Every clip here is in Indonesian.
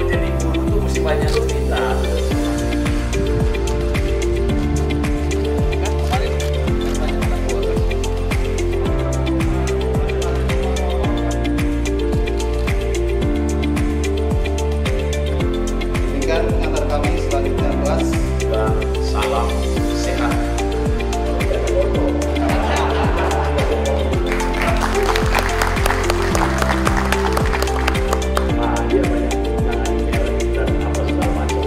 jadi guru tuh mesti banyak cerita. Pengantar kami selanjutnya kelas Dan salam sehat. Nah, dia banyak menangani merek dan apa segala macam.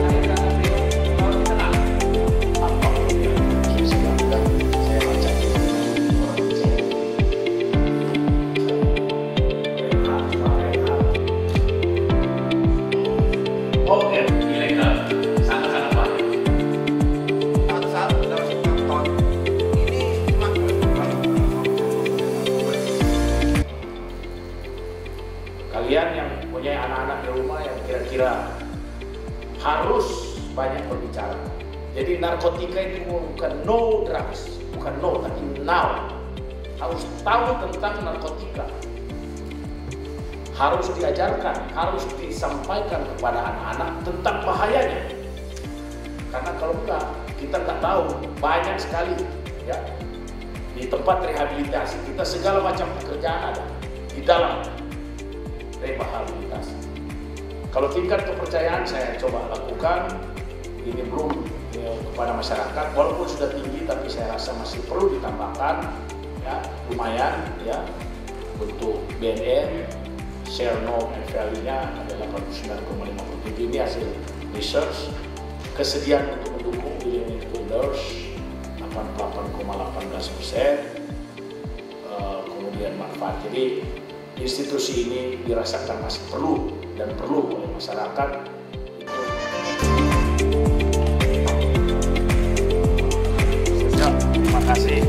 Saya baca oke, ilegal. Sangat-sangat banyak. saat dalam tahun ini Kalian yang punya anak-anak di rumah yang kira-kira harus banyak berbicara. Jadi narkotika itu bukan no drugs, bukan no, tapi now. Harus tahu tentang narkotika. Harus diajarkan, harus disampaikan kepada anak-anak tentang bahayanya. Karena kalau enggak, kita nggak tahu, banyak sekali ya di tempat rehabilitasi kita segala macam pekerjaan ada di dalam rehabilitasi. Kalau tingkat kepercayaan saya coba lakukan, ini belum kepada masyarakat, walaupun sudah tinggi, tapi saya rasa masih perlu ditambahkan, ya lumayan ya untuk BNN. Share no and value-nya adalah 89,57. Ini hasil research. Kesediaan untuk mendukung billionaire builders 88,18%. Kemudian manfaat. Jadi institusi ini dirasakan masih perlu dan perlu oleh masyarakat. Terima kasih.